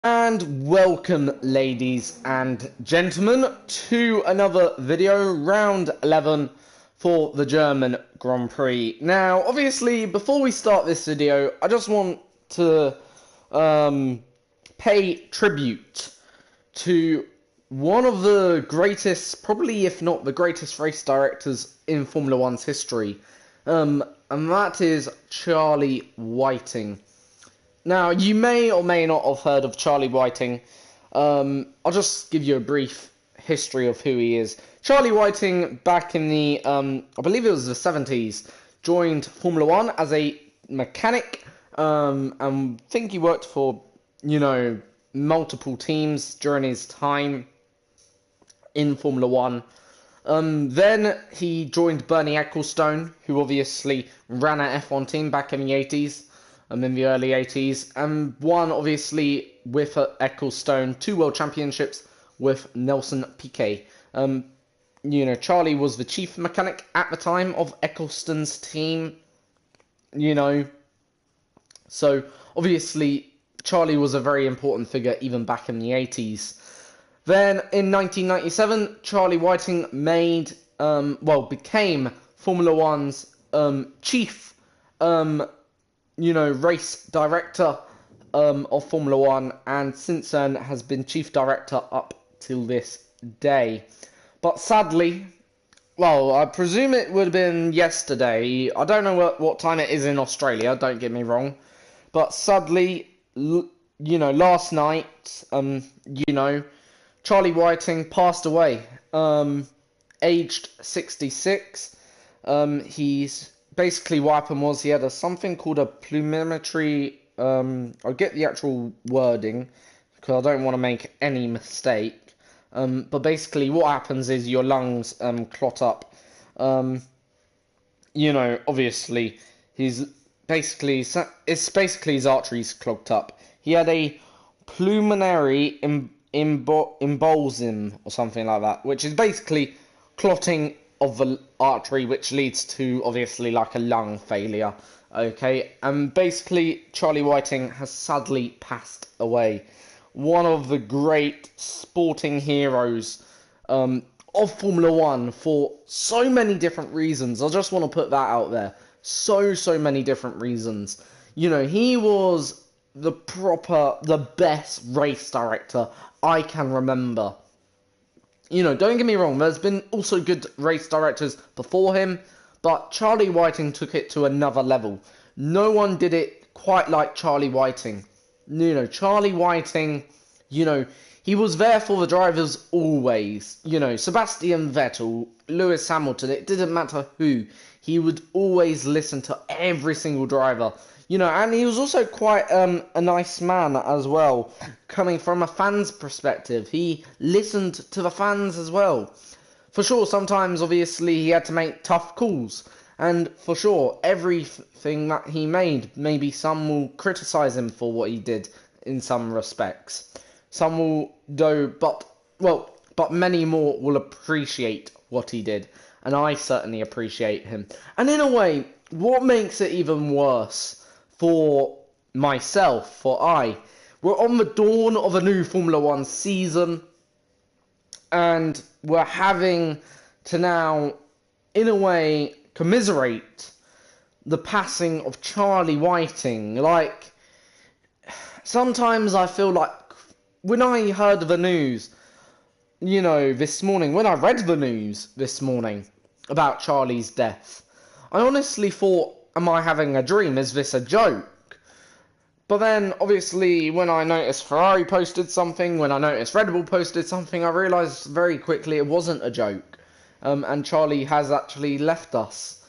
And welcome, ladies and gentlemen, to another video, round 11 for the German Grand Prix. Now, obviously, before we start this video, I just want to pay tribute to one of the greatest, probably if not the greatest race directors in Formula One's history, and that is Charlie Whiting. Now, you may or may not have heard of Charlie Whiting. I'll just give you a brief history of who he is. Charlie Whiting, back in the, I believe it was the 70s, joined Formula One as a mechanic, and I think he worked for, multiple teams during his time in Formula One. Then he joined Bernie Ecclestone, who obviously ran an F1 team back in the 80s. In the early 80s, and won, obviously, with Ecclestone, 2 world championships with Nelson Piquet. Charlie was the chief mechanic at the time of Ecclestone's team, So, obviously, Charlie was a very important figure even back in the 80s. Then, in 1997, Charlie Whiting became Formula One's chief race director of Formula One, and since then has been chief director up till this day. But sadly, well, I presume it would have been yesterday. I don't know what time it is in Australia, don't get me wrong. But sadly, last night, Charlie Whiting passed away, aged 66. Basically, what happened was he had something called a plumemetry. I'll get the actual wording because I don't want to make any mistake. But basically, what happens is your lungs clot up. Obviously, it's basically his arteries clogged up. He had a pulmonary embolism or something like that, which is basically clotting of the artery, which leads to obviously like a lung failure. Okay, and basically Charlie Whiting has sadly passed away. One of the great sporting heroes of Formula One for so many different reasons. I just want to put that out there. So many different reasons. He was the best race director I can remember. Don't get me wrong, there's been also good race directors before him, but Charlie Whiting took it to another level. No one did it quite like Charlie Whiting. Charlie Whiting, he was there for the drivers always. Sebastian Vettel, Lewis Hamilton, it didn't matter who. He would always listen to every single driver. And he was also quite a nice man as well, coming from a fan's perspective. He listened to the fans as well. For sure, sometimes, obviously, he had to make tough calls. And for sure, everything that he made, maybe some will criticise him for what he did in some respects. Some will but many more will appreciate what he did. And I certainly appreciate him. And in a way, what makes it even worse for myself, we're on the dawn of a new Formula One season, and we're having to now, in a way, commiserate the passing of Charlie Whiting. Like, sometimes I feel like, when I heard the news, this morning, when I read the news this morning about Charlie's death, I honestly thought, am I having a dream? Is this a joke? But then, obviously, when I noticed Ferrari posted something, when I noticed Red Bull posted something, I realised very quickly it wasn't a joke. And Charlie has actually left us.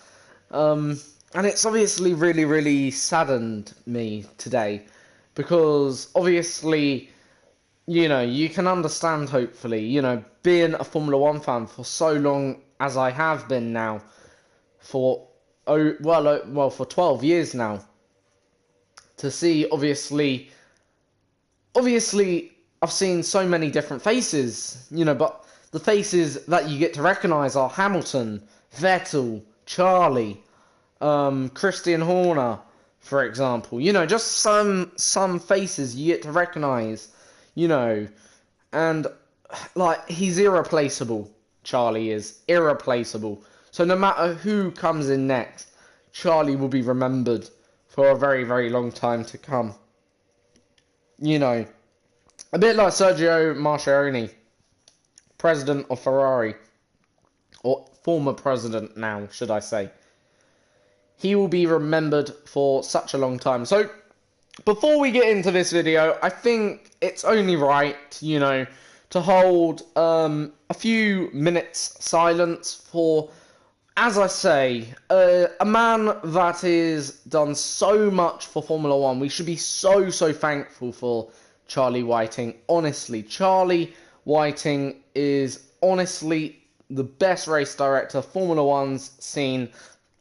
And it's obviously really, really saddened me today. Because, obviously, you can understand, hopefully, being a Formula One fan for so long as I have been now, for 12 years now, to see, obviously I've seen so many different faces, but the faces that you get to recognise are Hamilton, Vettel, Charlie, Christian Horner, for example. Just some faces you get to recognise. you know, and like he's irreplaceable. Charlie is irreplaceable. So no matter who comes in next, Charlie will be remembered for a very, very long time to come. You know, a bit like Sergio Marchionne, president of Ferrari, or former president now, should I say. He will be remembered for such a long time. So, before we get into this video, I think it's only right, you know, to hold a few minutes silence for, as I say, a man that has done so much for Formula One. We should be so, so thankful for Charlie Whiting. Honestly, Charlie Whiting is honestly the best race director Formula One's seen,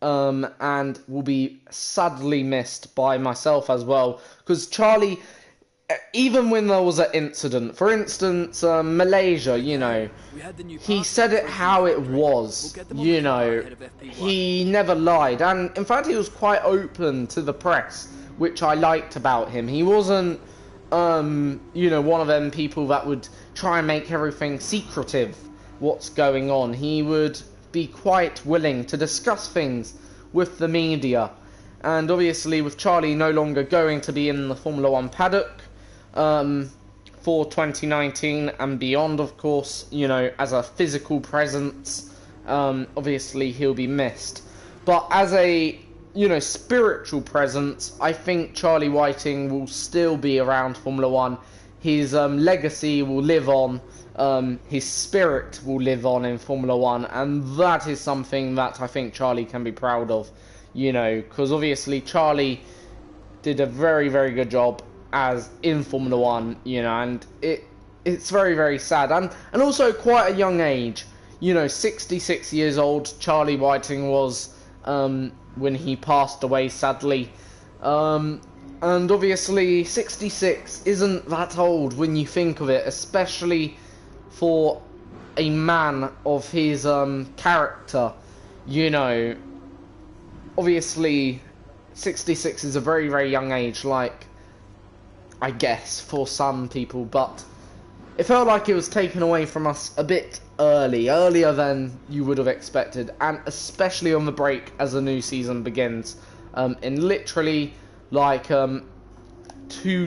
and will be sadly missed by myself as well. Because Charlie, even when there was an incident, for instance, Malaysia, you know, he said it how it was, you know, he never lied, and in fact he was quite open to the press, which I liked about him. He wasn't, you know, one of them people that would try and make everything secretive, what's going on. He would be quite willing to discuss things with the media, and obviously with Charlie no longer going to be in the Formula One paddock, for 2019 and beyond, of course, you know, as a physical presence, obviously he'll be missed. But as a, you know, spiritual presence, I think Charlie Whiting will still be around Formula One. His legacy will live on, his spirit will live on in Formula One, and that is something that I think Charlie can be proud of, you know, because obviously Charlie did a very, very good job as in Formula One, you know, and it's very, very sad, and also quite a young age, you know, 66 years old Charlie Whiting was when he passed away, sadly, and obviously 66 isn't that old when you think of it, especially for a man of his character, you know. Obviously 66 is a very, very young age, like, I guess, for some people, but it felt like it was taken away from us a bit earlier than you would have expected, and especially on the break as the new season begins, in literally, like, 2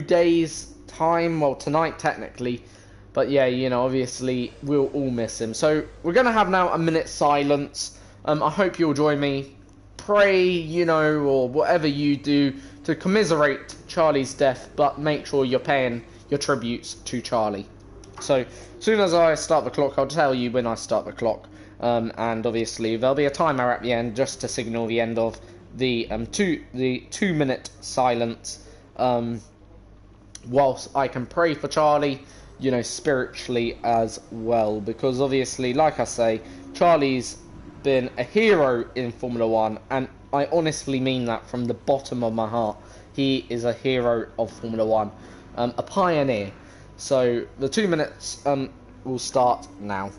days' time, well, tonight technically, but yeah, you know, obviously, we'll all miss him. So, we're going to have now a minute's silence. I hope you'll join me. Pray, you know, or whatever you do to commiserate Charlie's death, but make sure you're paying your tributes to Charlie. So, as soon as I start the clock, I'll tell you when I start the clock, and obviously there'll be a timer at the end just to signal the end of the 2-minute silence, whilst I can pray for Charlie, you know, spiritually as well, because obviously, like I say, Charlie's been a hero in Formula One, and I honestly mean that from the bottom of my heart. He is a hero of Formula One, a pioneer. So the 2 minutes will start now.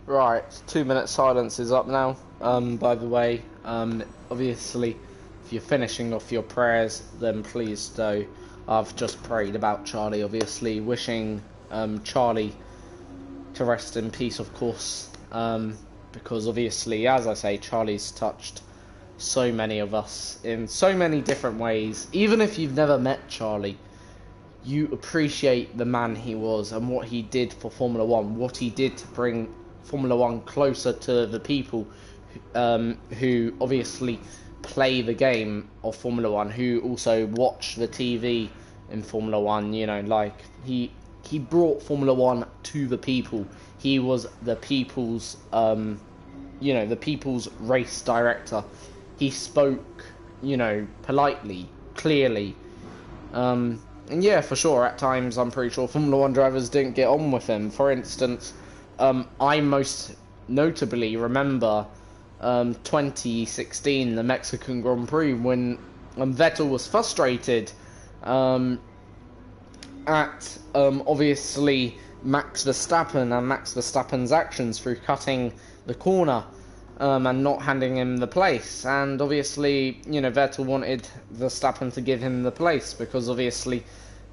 Right, 2 minute silence is up now. By the way, obviously, if you're finishing off your prayers, then please do. I've just prayed about Charlie, obviously, wishing Charlie to rest in peace, of course. Because obviously, as I say, Charlie's touched so many of us in so many different ways. Even if you've never met Charlie, you appreciate the man he was and what he did for Formula One, what he did to bring Formula One closer to the people who obviously play the game of Formula One, who also watch the TV in Formula One. You know, like he brought Formula One to the people. He was the people's, the people's race director. He spoke, politely, clearly. And yeah, for sure, at times I'm pretty sure Formula One drivers didn't get on with him. For instance, I most notably remember 2016, the Mexican Grand Prix, when Vettel was frustrated at obviously Max Verstappen and Max Verstappen's actions through cutting the corner and not handing him the place. And obviously, Vettel wanted Verstappen to give him the place because obviously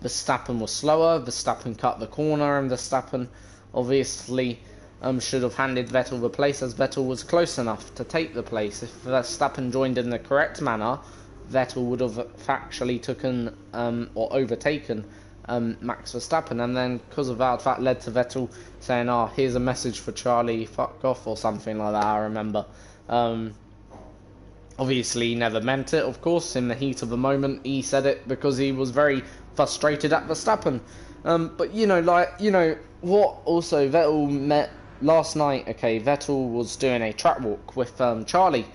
Verstappen was slower, Verstappen cut the corner, and Verstappen obviously should have handed Vettel the place, as Vettel was close enough to take the place. If Verstappen joined in the correct manner, Vettel would have factually taken or overtaken Max Verstappen, and then because of that led to Vettel saying, here's a message for Charlie, fuck off, or something like that, I remember. Obviously he never meant it, of course. In the heat of the moment he said it because he was very frustrated at Verstappen. But what also Vettel met last night, okay, Vettel was doing a track walk with Charlie.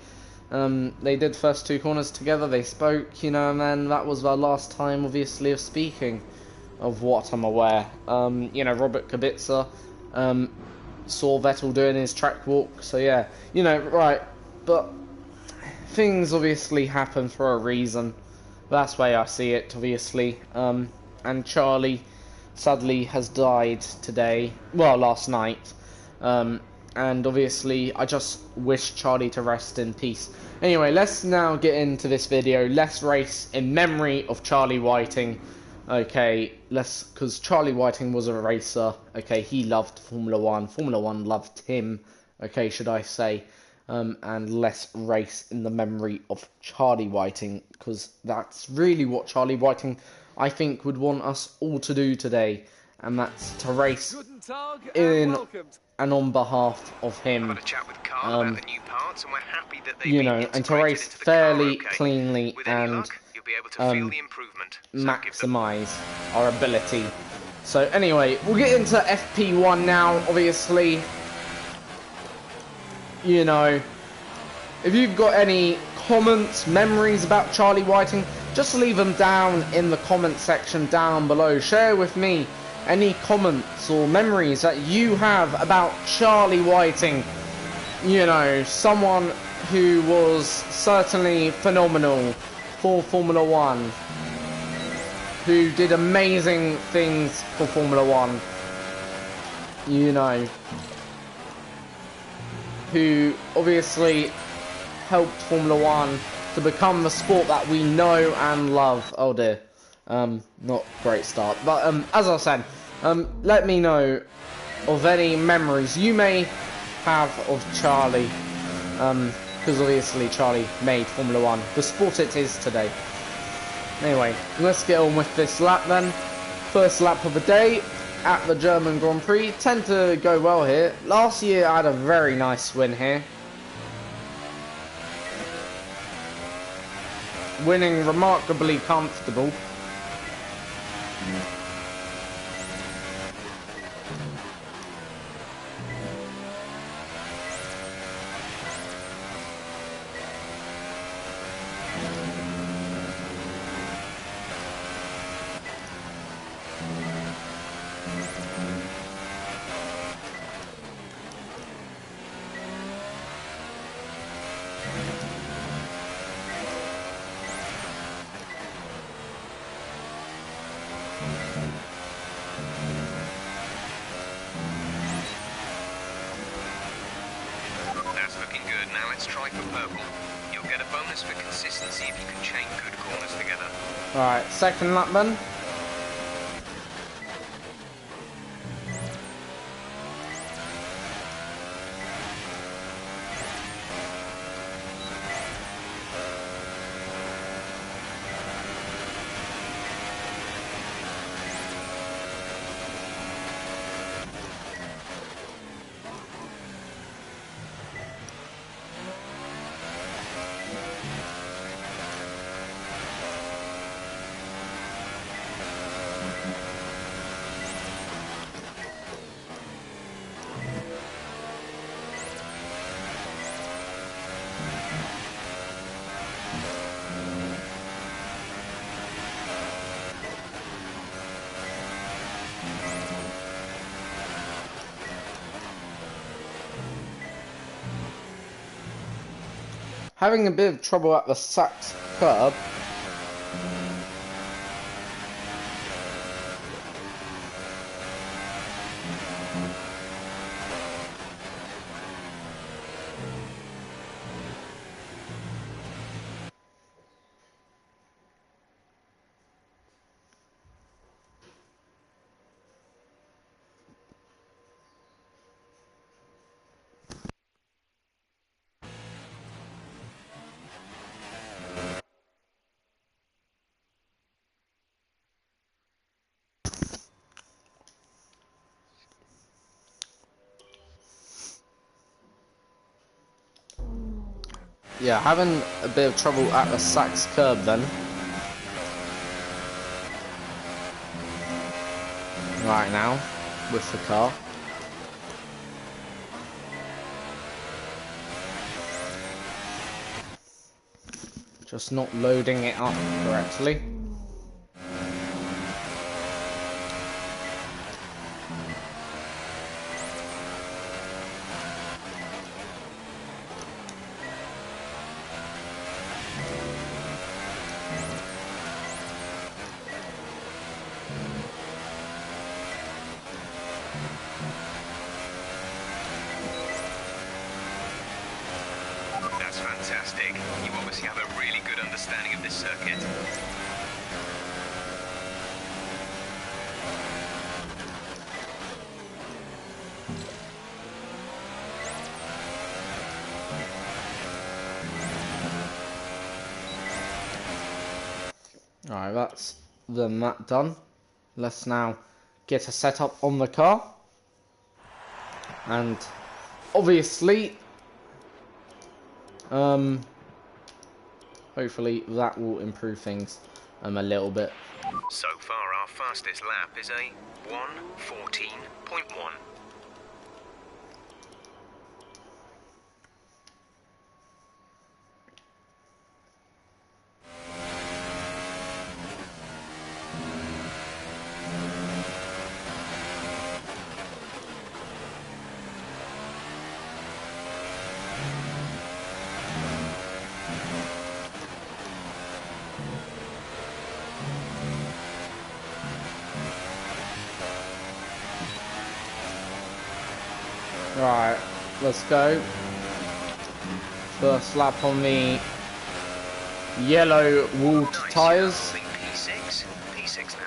They did first two corners together, they spoke, and then that was their last time obviously of speaking, of what I'm aware. Robert Kubica saw Vettel doing his track walk, so yeah, right, but things obviously happen for a reason. That's the way I see it, obviously. And Charlie sadly has died today, well, last night. And obviously I just wish Charlie to rest in peace. Anyway, let's now get into this video. Let's race in memory of Charlie Whiting. Okay, because Charlie Whiting was a racer. Okay, he loved Formula One. Formula One loved him. Okay, should I say. And let's race in the memory of Charlie Whiting, because that's really what Charlie Whiting, I think, would want us all to do today, and that's to race in and on behalf of him. And to race fairly, cleanly, and maximise our ability. So anyway, we'll get into FP1 now, obviously. If you've got any comments, memories about Charlie Whiting, just leave them down in the comment section down below. Share with me any comments or memories that you have about Charlie Whiting. Someone who was certainly phenomenal for Formula One, who did amazing things for Formula One, who obviously helped Formula One to become the sport that we know and love. Oh dear, not great start, but as I said, let me know of any memories you may have of Charlie, because obviously Charlie made Formula One the sport it is today. Anyway, let's get on with this lap then. First lap of the day at the German Grand Prix. Tend to go well here. Last year I had a very nice win here, winning remarkably comfortable. try for purple. You'll get a bonus for consistency if you can chain good corners together. Right, second lap then. Having a bit of trouble at the Sachs curb. Yeah, having a bit of trouble at the Sachs curb then. Right now, with the car. Just not loading it up correctly. That's fantastic. You obviously have a really good understanding of this circuit. Alright, that's the map done. Let's now get a setup on the car. And obviously, hopefully that will improve things a little bit. So far, our fastest lap is a 1:14.1. Right, let's go. First lap on the yellow walled Nice, tyres. P6. P6 now.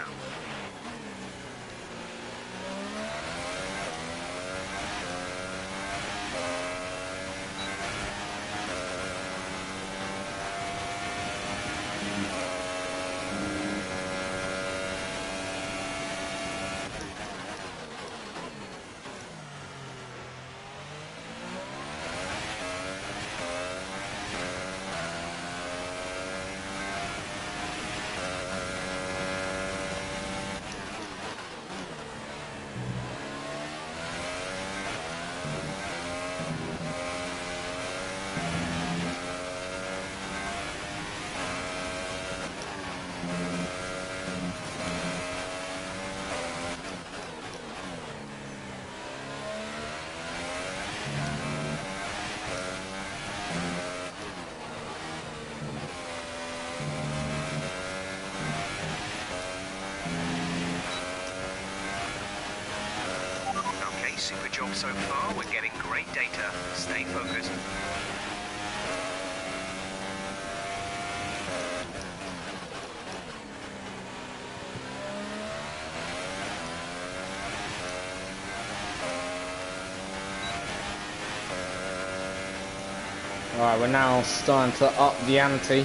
Super job so far. We're getting great data. Stay focused. Alright, we're now starting to up the ante.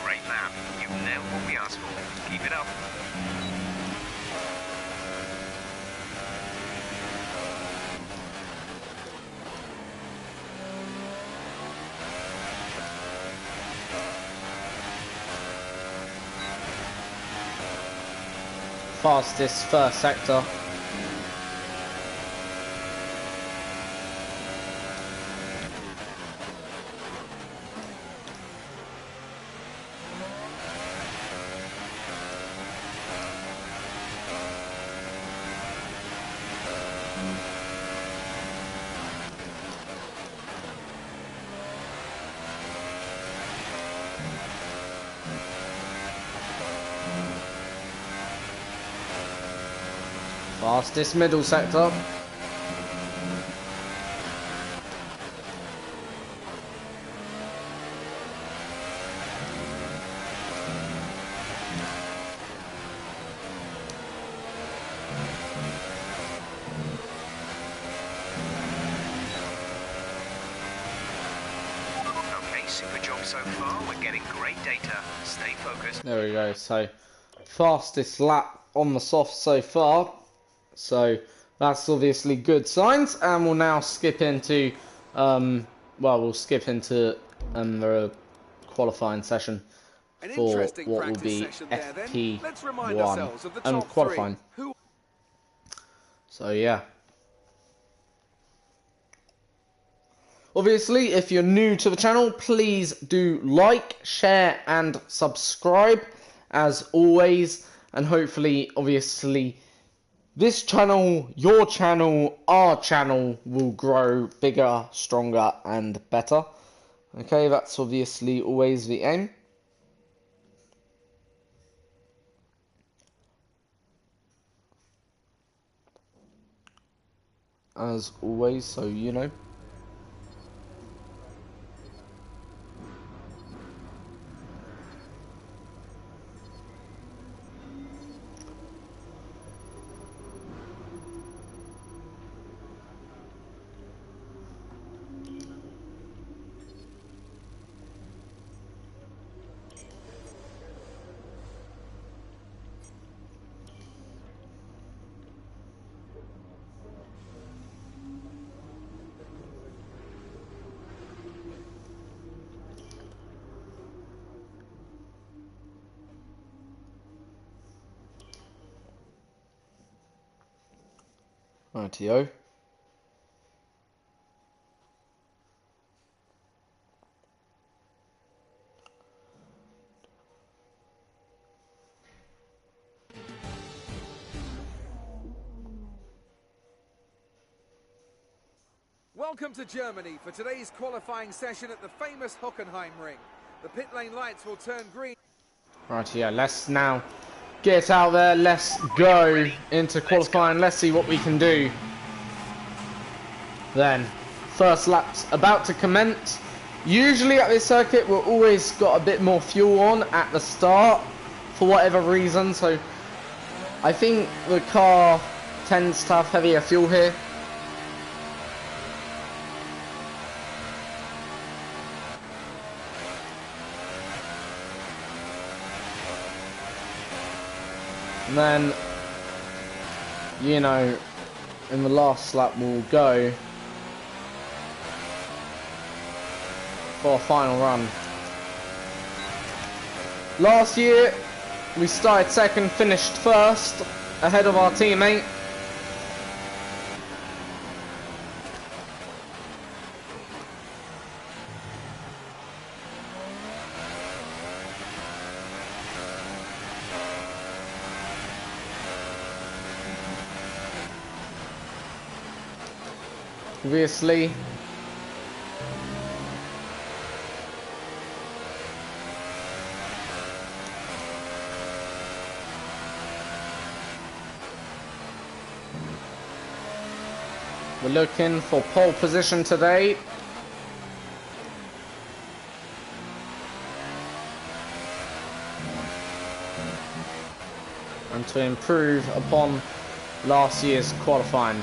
Great lap. You've nailed what we asked for. Keep it up. Fastest first sector. Fastest middle sector. Okay, super job so far. We're getting great data. Stay focused. There we go. So, fastest lap on the soft so far. So, that's obviously good signs. And we'll now skip into, we'll skip into the qualifying session for what will be FP1 qualifying. So, yeah. Obviously, if you're new to the channel, please do like, share, and subscribe, as always. And hopefully, obviously, this channel, your channel, our channel will grow bigger, stronger, and better. Okay, that's obviously always the aim. As always, so you know. Rightio. Welcome to Germany for today's qualifying session at the famous Hockenheim ring. The pit lane lights will turn green. Right, yeah, let's now get out there. Let's go into qualifying. Let's see what we can do. Then, first lap's about to commence. Usually at this circuit, we've always got a bit more fuel on at the start, for whatever reason. So, I think the car tends to have heavier fuel here. And then, you know, in the last lap we'll go for a final run. Last year, we started second, finished first, ahead of our teammate. obviously. We're looking for pole position today. And to improve upon last year's qualifying.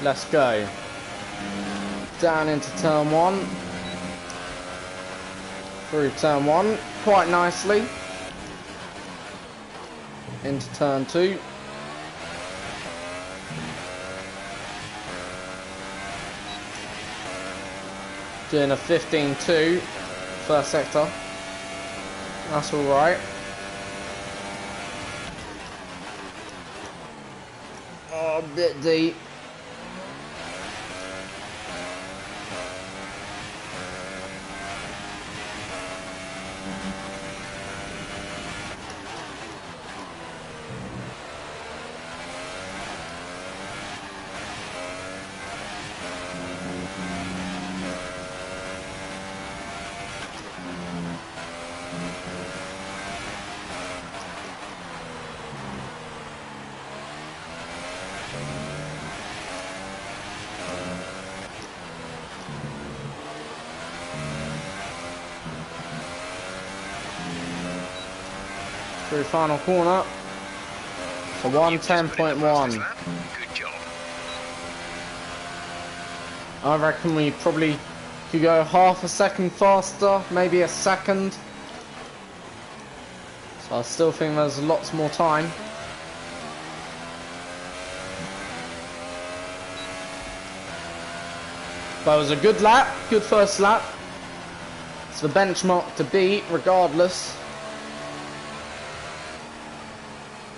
Let's go. Down into turn 1. Through turn 1 quite nicely. Into turn 2. Doing a 15.2 first sector. That's alright. Oh, a bit deep. Through final corner. So 110.1. Good job. I reckon we probably could go half a second faster, maybe a second. So I still think there's lots more time. But it was a good lap, good first lap. It's the benchmark to beat regardless.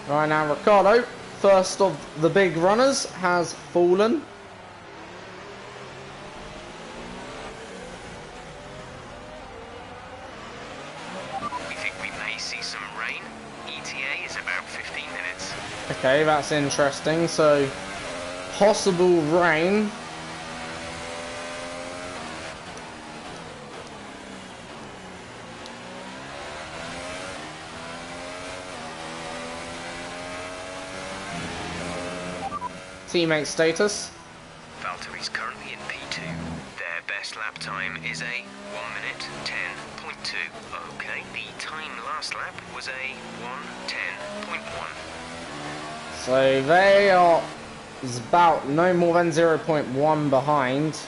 Right now, Ricciardo, first of the big runners, has fallen. We think we may see some rain. ETA is about 15 minutes. Okay, that's interesting. So, possible rain. Teammate status. Valtteri's currently in P2. Their best lap time is a 1 minute 10.2. Okay, the time last lap was a 1:10.1. So they are about no more than 0.1 behind.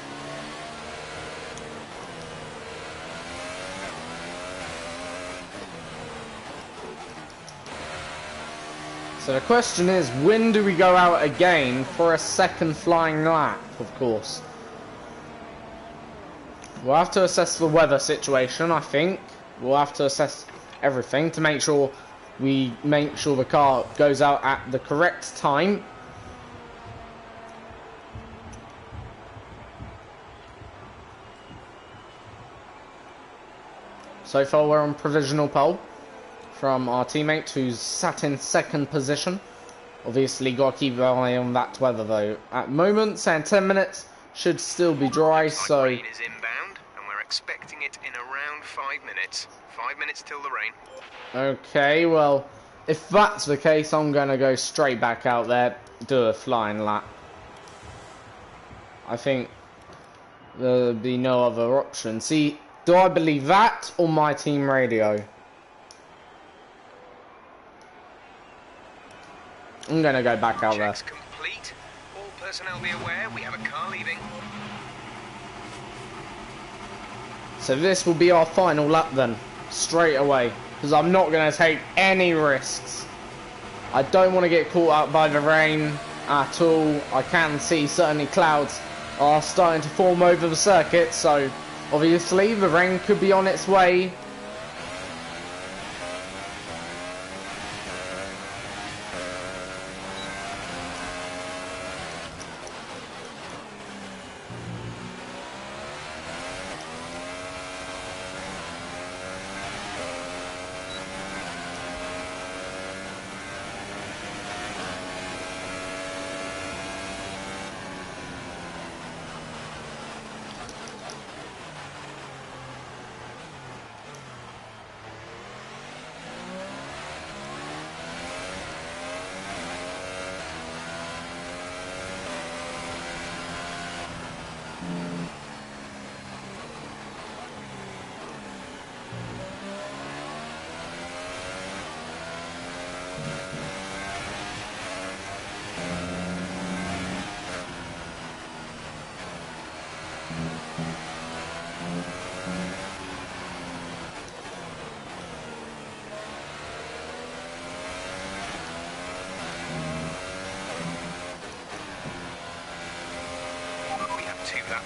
So the question is, when do we go out again for a second flying lap, of course? We'll have to assess the weather situation, I think. We'll have to assess everything to make sure the car goes out at the correct time. So far we're on provisional pole from our teammate who's sat in second position. Obviously got to keep an eye on that weather though. At the moment, saying 10 minutes, should still be dry, so... Rain is inbound, and we're expecting it in around 5 minutes. 5 minutes till the rain. Okay, well, if that's the case, I'm going to go straight back out there, do a flying lap. I think there'll be no other option. See, do I believe that or my team radio? I'm going to go back out there. Checks complete. All personnel be aware, we have a car leaving. So this will be our final lap then, straight away. Because I'm not going to take any risks. I don't want to get caught out by the rain at all. I can see certainly clouds are starting to form over the circuit. So obviously the rain could be on its way.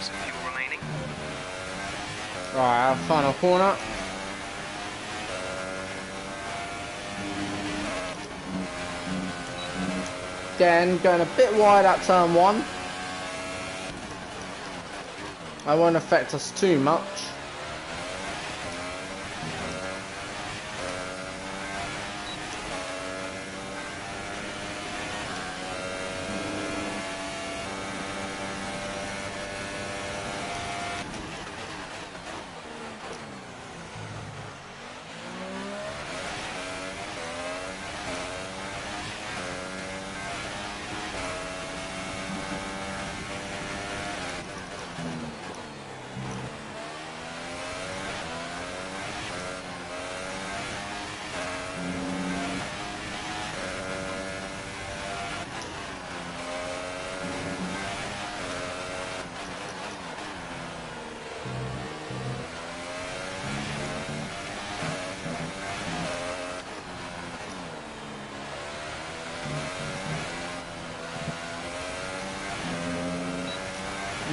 laps of fuel remaining. Right, our final corner. Again, going a bit wide at turn 1. That won't affect us too much.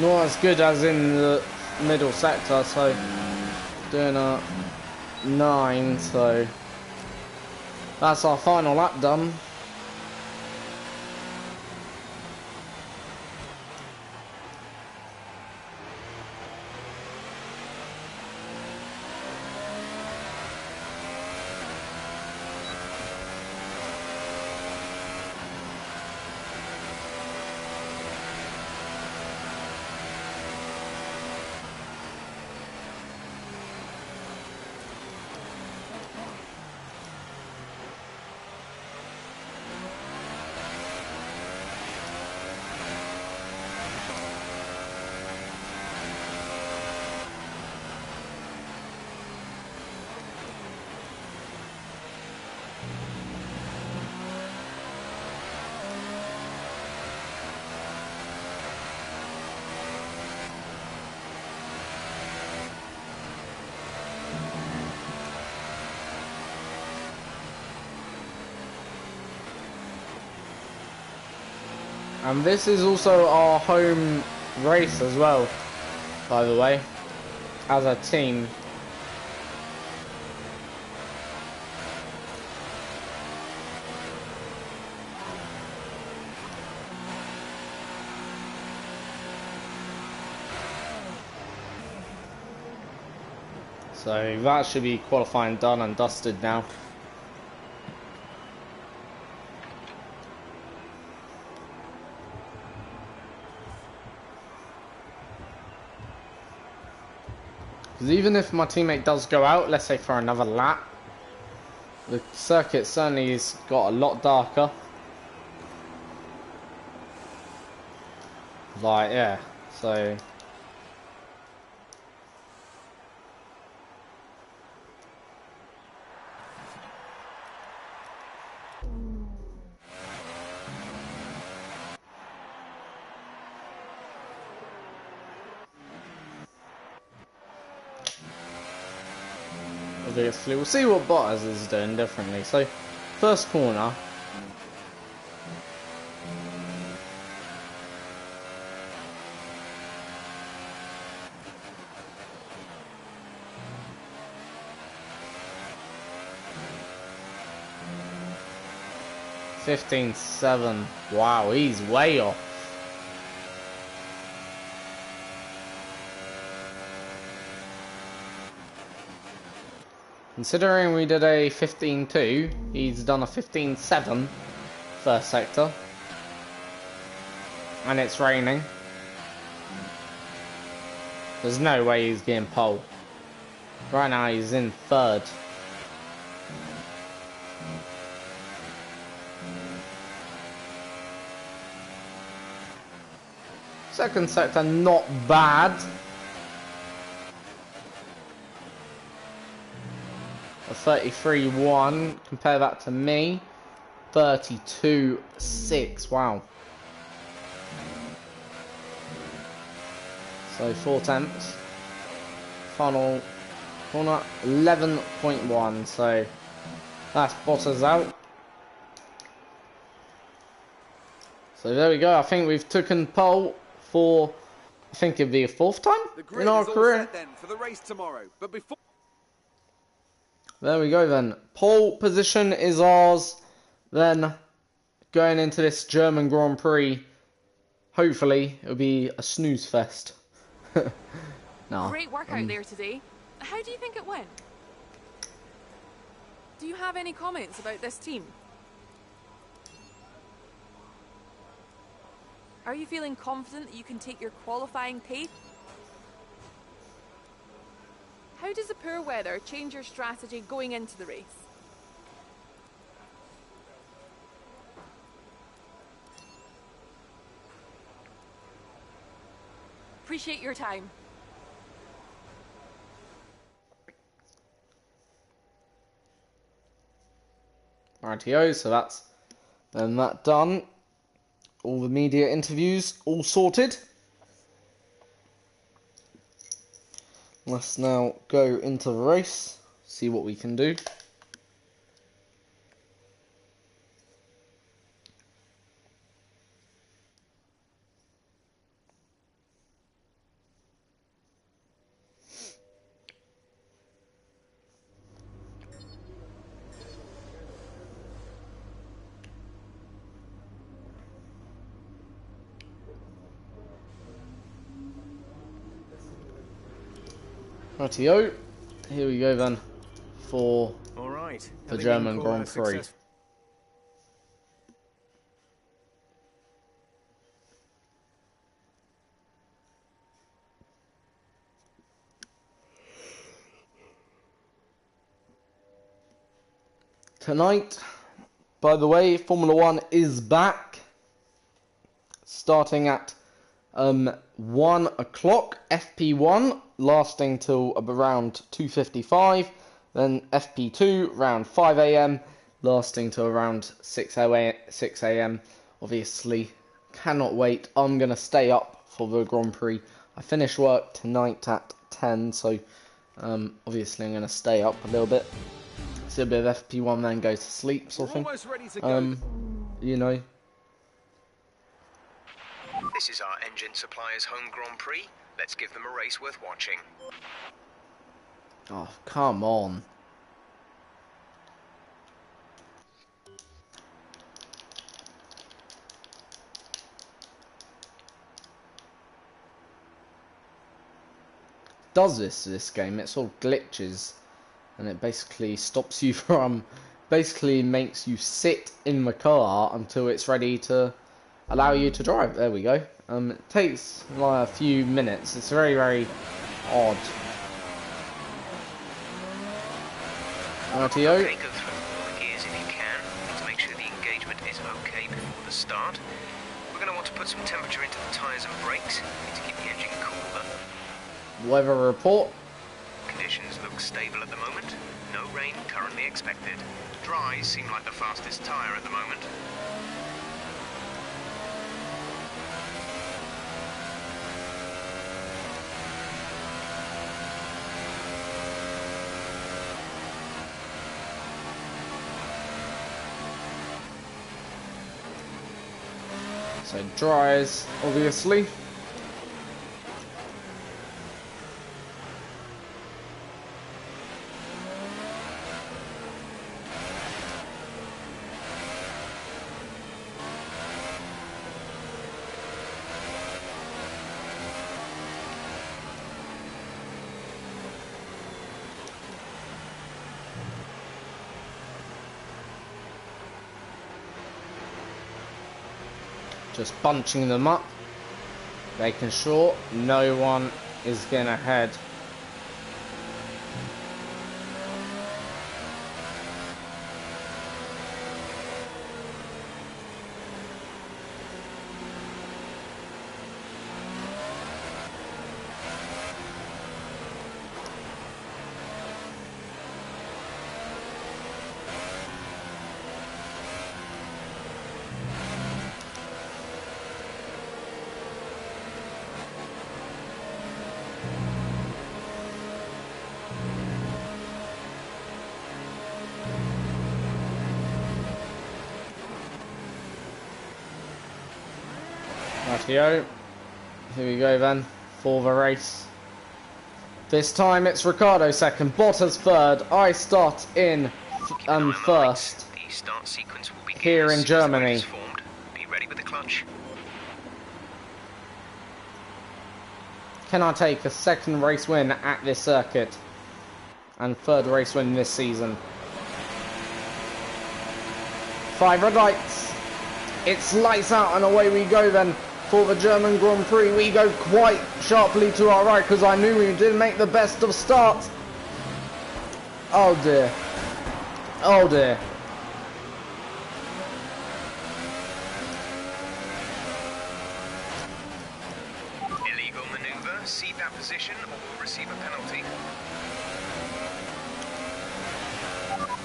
Not as good as in the middle sector, so doing a 9, so that's our final lap done. And this is also our home race as well, by the way, as a team. So that should be qualifying done and dusted now. Because even if my teammate does go out, let's say for another lap, the circuit certainly has got a lot darker. Like, yeah, so... Obviously, we'll see what Bottas is doing differently. So, first corner. (15.7). Wow, he's way off. Considering we did a 15.2, he's done a 15.7 first sector. And it's raining. There's no way he's getting pole. Right now he's in third. Second sector, not bad. A 33.1, compare that to me, 32.6, wow. So 4 tenths. Final corner, 11.1, so that's Bottas out. So there we go, I think we've taken pole for I think it'd be a 4th time The grid in our is all career. set then for the race tomorrow. But before There we go then. Pole position is ours. Then going into this German Grand Prix, hopefully it'll be a snooze fest. No. Great work out there today. How do you think it went? Do you have any comments about this team? Are you feeling confident that you can take your qualifying pace? How does the poor weather change your strategy going into the race? Appreciate your time. Rightio, so that's then that done. All the media interviews all sorted. Let's now go into the race, see what we can do. Rightio, here we go then for All right. the German Grand Prix. Tonight, by the way, Formula 1 is back, starting at 1 o'clock, FP1, lasting till around 2:55, then FP2, around 5 a.m, lasting till around 6 a.m. Obviously, cannot wait. I'm going to stay up for the Grand Prix. I finish work tonight at 10, so obviously I'm going to stay up a little bit. See a bit of FP1, then go to sleep, sort of thing. almost ready to go. You know. This is our engine supplier's home Grand Prix. Let's give them a race worth watching. Oh, come on. Does this game? It sort of glitches, and it basically stops you from, basically makes you sit in the car until it's ready to allow you to drive. There we go. It takes like a few minutes. It's very, very odd. Okay, RTO. go through all the gears if you can. Need to make sure the engagement is okay before the start. We're going to want to put some temperature into the tyres and brakes. Need to keep the engine cool. Weather report. Conditions look stable at the moment. No rain currently expected. Dries seem like the fastest tyre at the moment. So dries, obviously. Just bunching them up, making sure no one is going ahead. Rightio. Here we go then. for the race. This time it's Ricciardo second, Bottas third. I start in first The start sequence will begin here in as soon as the grid Germany. is formed. Be ready with the clutch. Can I take a second race win at this circuit? And third race win this season. 5 red lights. It's lights out and away we go then for the German Grand Prix. We go quite sharply to our right because I knew we didn't make the best of starts. Oh dear. Oh dear. Illegal maneuver. Cede that position or we'll receive a penalty.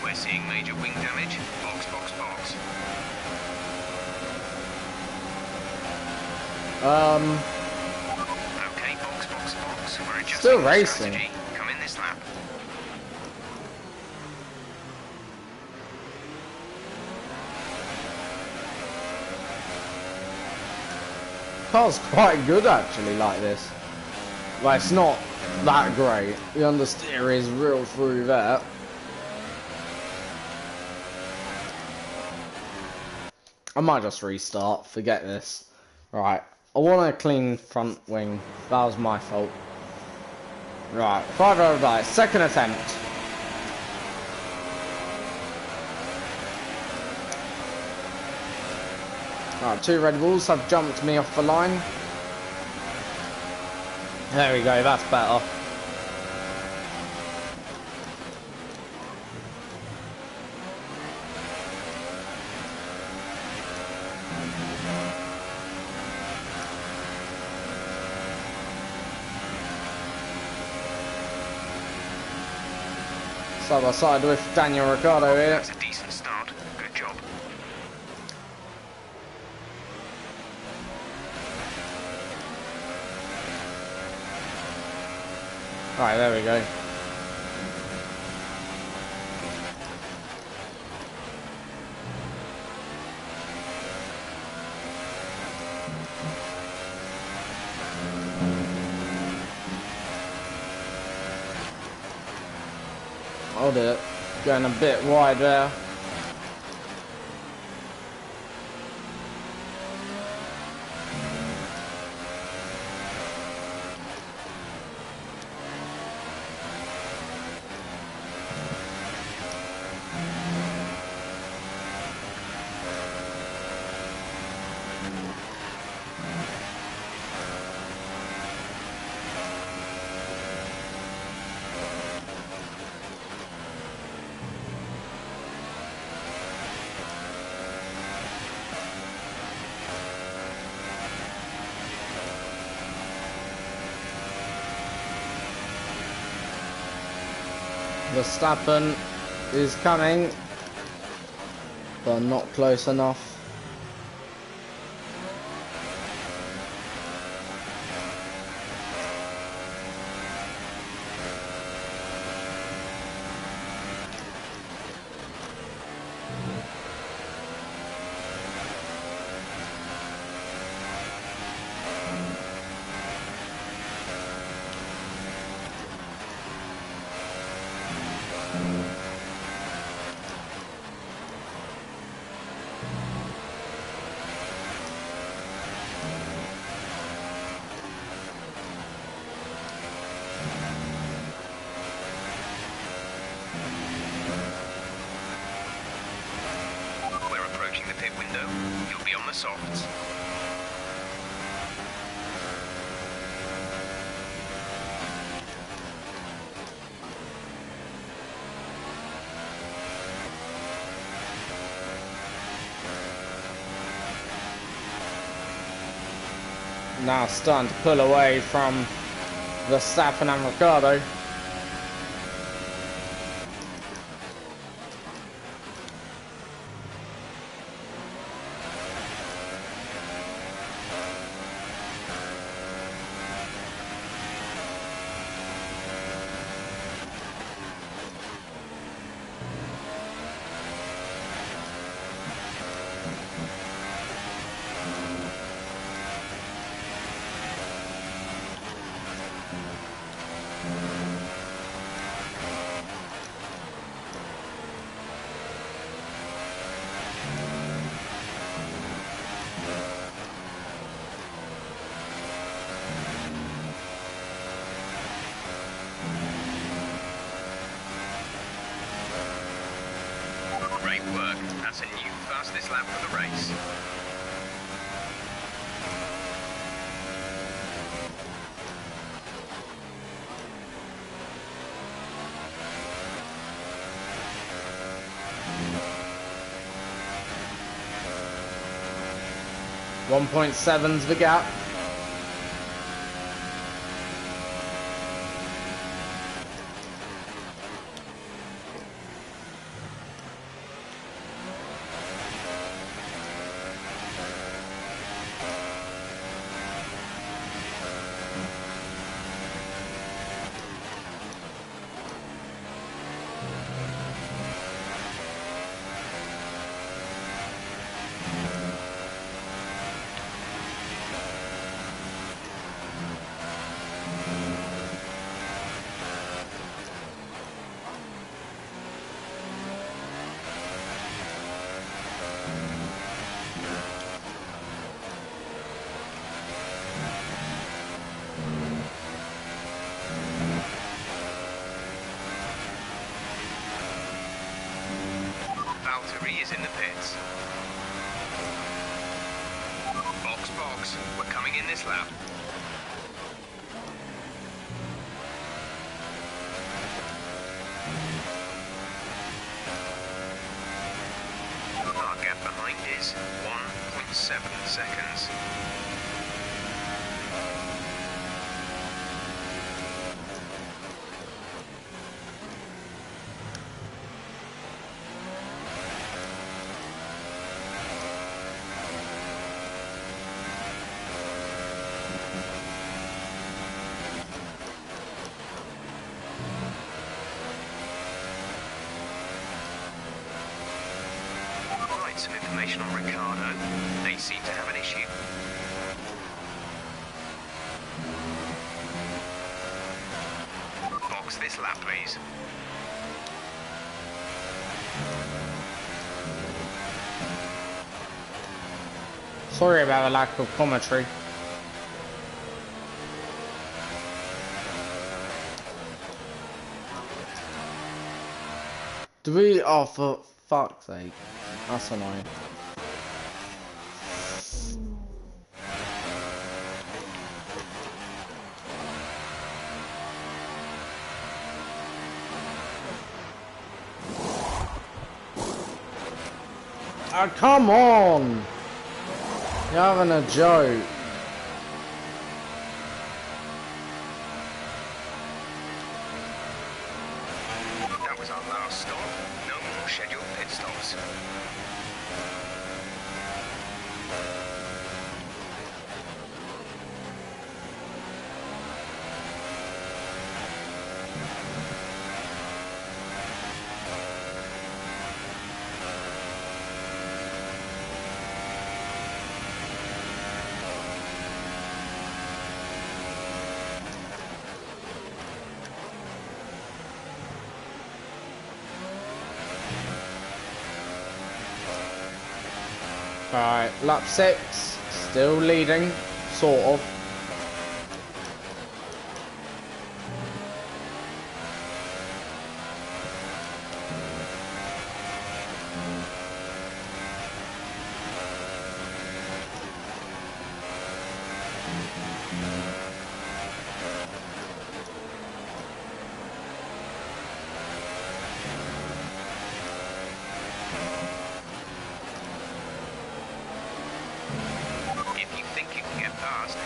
We're seeing major wing damage. Box, box, box. Okay, box, box, box. We're adjusting Still the racing. strategy. Come in this lap. Car's quite good actually like this. Well, it's not that great. The understeer is real through there. I might just restart, forget this. Right, I want a clean front wing. That was my fault. Right, 5 out of 5, second attempt. Right, 2 Red Bulls have jumped me off the line. There we go, that's better. Side by side with Daniel Ricciardo here. That's a decent start. Good job. Right, there we go. Hold it. Going a bit wide there. Verstappen is coming, but not close enough. We're approaching the pit window. You'll be on the softs. Now starting to pull away from Verstappen and Ricciardo. That's a new fastest lap for the race. .7's the gap. Is in the pits. Box, we're coming in this lap. Our gap behind is 1.7 seconds. Some information on Ricardo. They seem to have an issue. Box this lap, please. Sorry about the lack of commentary. Do we? Oh, for fuck's sake. That's annoying. Oh, come on! You're having a joke. That was our last stop. No more scheduled pit stops. Alright, lap 6, still leading, sort of.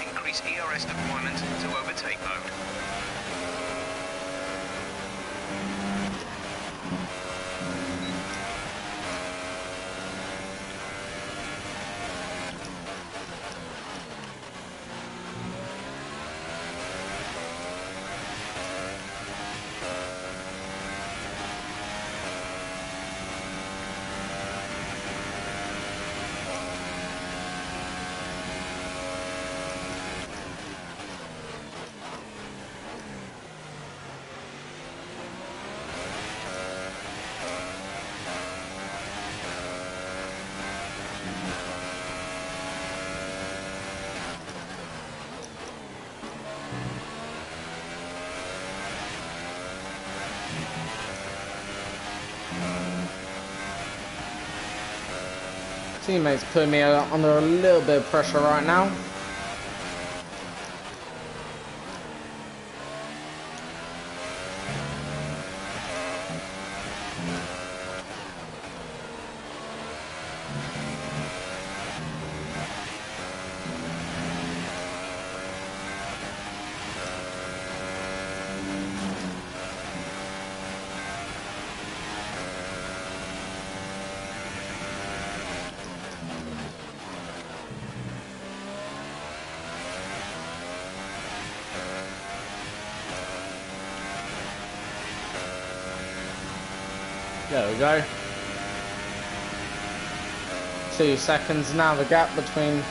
Increase ERS deployment to overtake mode. Teammates put me under a little bit of pressure right now. There we go. 2 seconds now, the gap between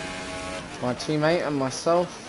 my teammate and myself.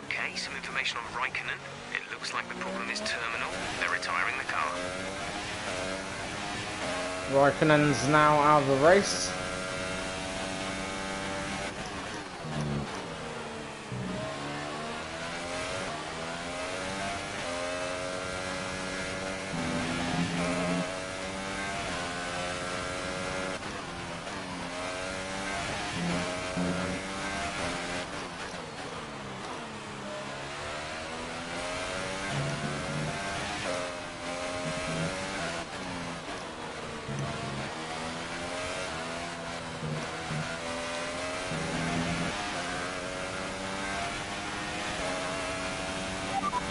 Okay, some information on Raikkonen. It looks like the problem is terminal. They're retiring the car. Raikkonen's now out of the race.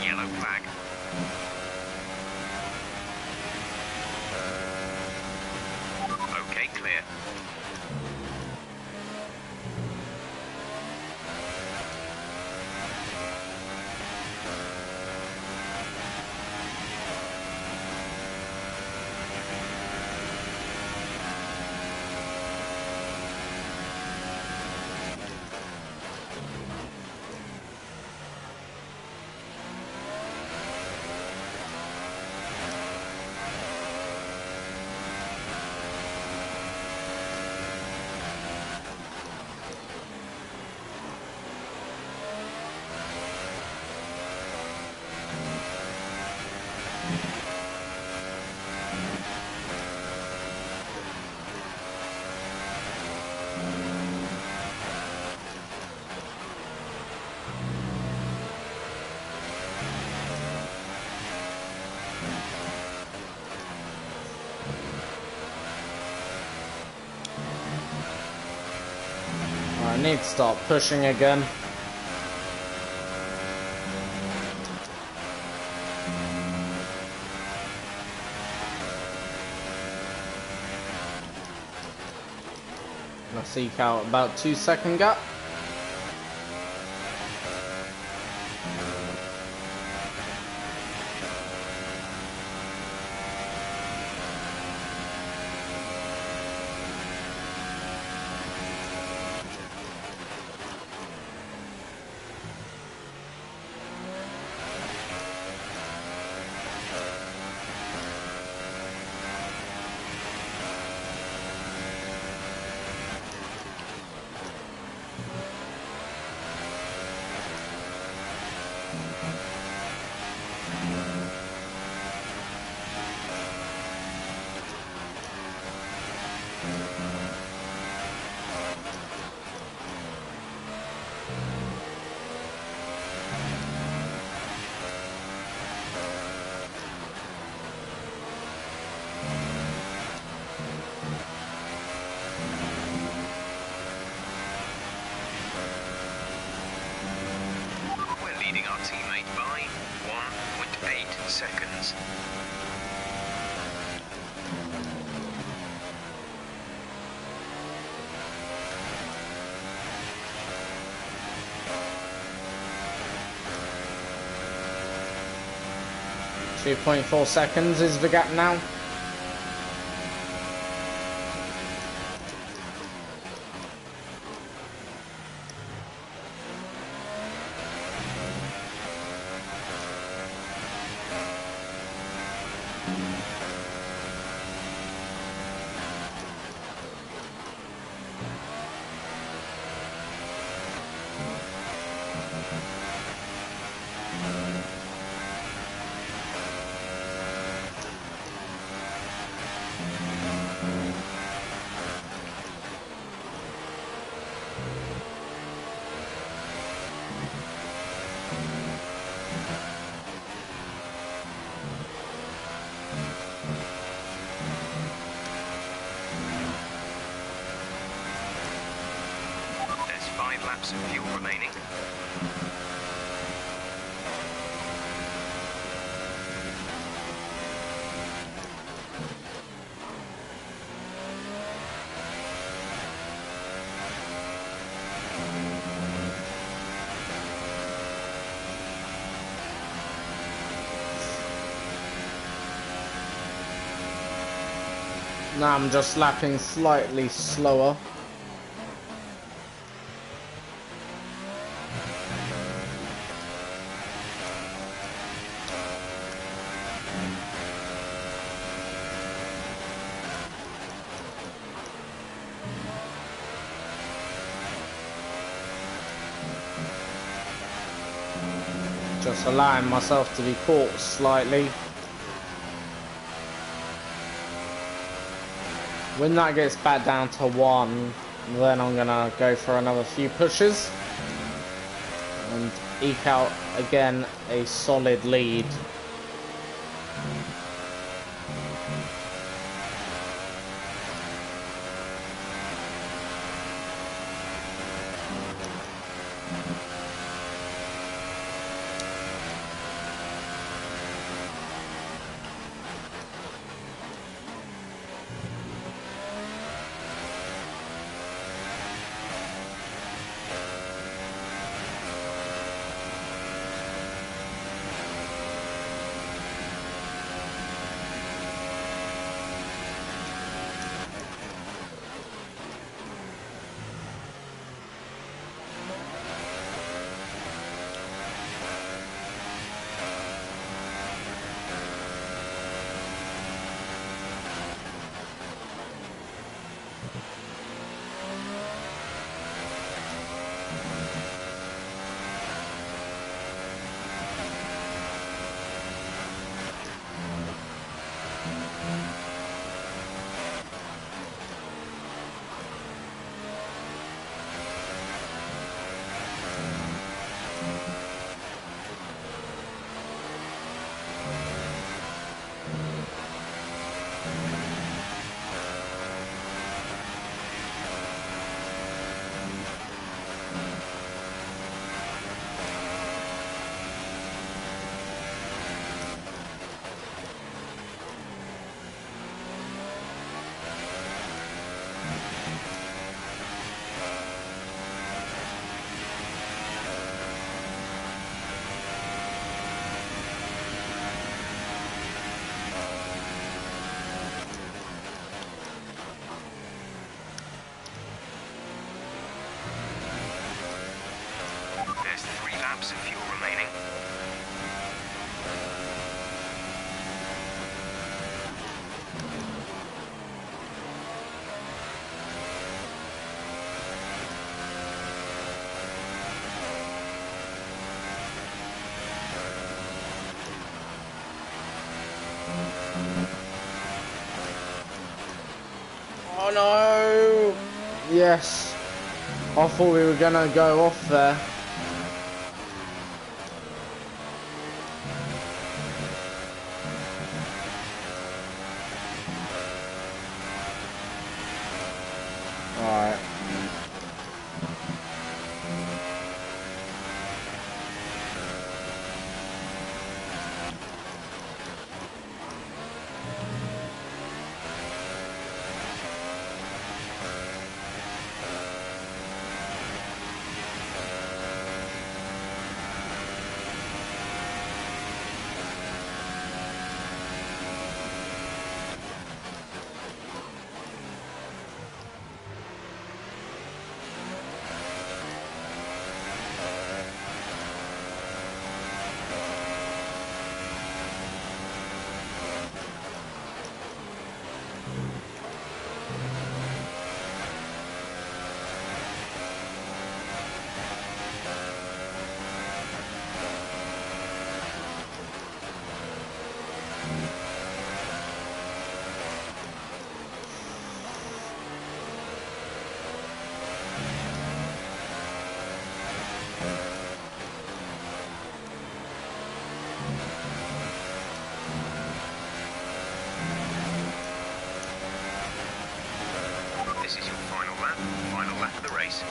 Yellow flag. Okay, clear. I need to start pushing again. Let's eke out about 2-second gap. teammate by 1.8 seconds. .4 seconds is the gap now. There's 5 laps of fuel remaining. Now I'm just lapping slightly slower. Just allowing myself to be caught slightly. When that gets back down to 1, then I'm gonna go for another few pushes and eke out again a solid lead. There's 3 laps of fuel remaining. Oh no! Yes. I thought we were gonna go off there. Alright. race.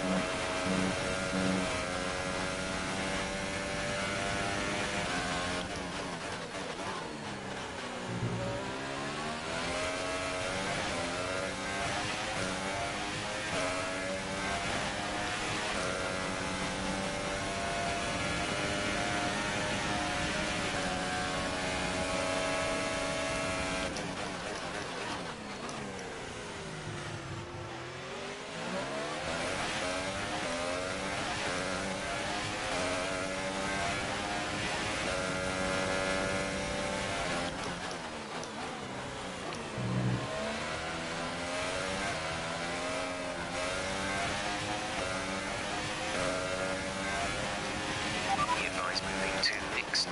Mix 2.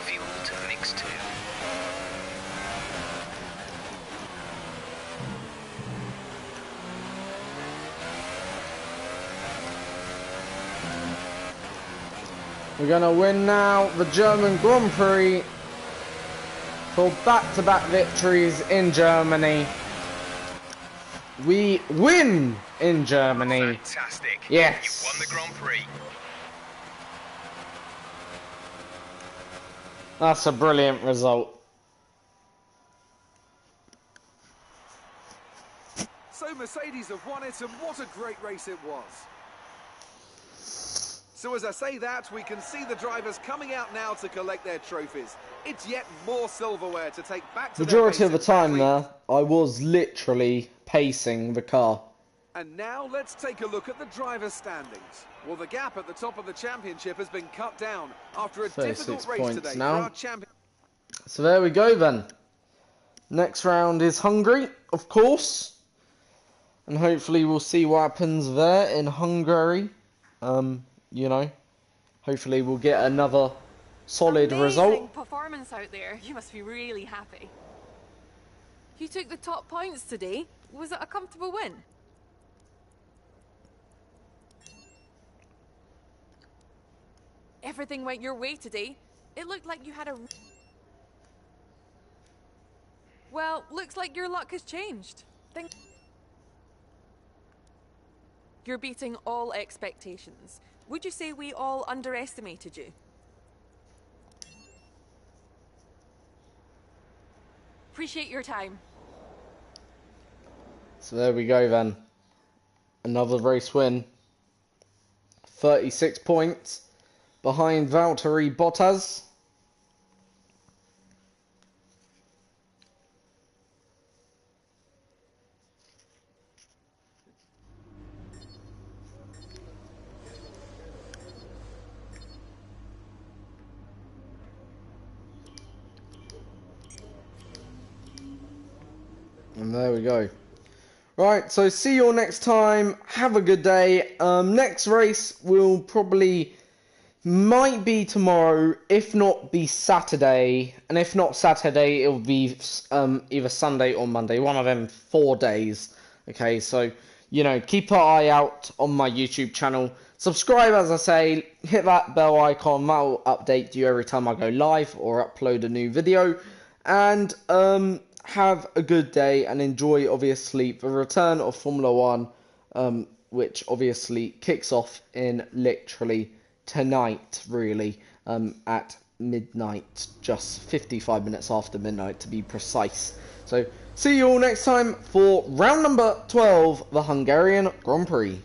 Fuel to mix 2. We're going to win now the German Grand Prix for back-to-back victories in Germany. We win in Germany. Fantastic. Yes. You won the Grand Prix. That's a brilliant result. So Mercedes have won it, and what a great race it was. So as I say that, we can see the drivers coming out now to collect their trophies. It's yet more silverware to take back to Majority of the time there, I was literally pacing the car. And now let's take a look at the drivers' standings. Well, the gap at the top of the championship has been cut down after a 36 difficult race points today now. for our champion. So there we go then. Next round is Hungary, of course. And hopefully we'll see what happens there in Hungary. You know, hopefully we'll get another solid result. Amazing performance out there. You must be really happy. You took the top points today. Was it a comfortable win? Everything went your way today. It looked like you had a... Well, looks like your luck has changed. You're beating all expectations. Would you say we all underestimated you? Appreciate your time. So there we go then. Another race win. 36 points behind Valtteri Bottas. And there we go. Right, so see you all next time. Have a good day. Next race will might be tomorrow, if not be Saturday. And if not Saturday, it'll be either Sunday or Monday. One of them 4 days. Okay, so, you know, keep an eye out on my YouTube channel. Subscribe, as I say. Hit that bell icon. That will update you every time I go live or upload a new video. And, have a good day and enjoy, obviously, the return of Formula 1, which obviously kicks off in literally tonight, really, at midnight, just 55 minutes after midnight to be precise. So, see you all next time for round number 12, the Hungarian Grand Prix.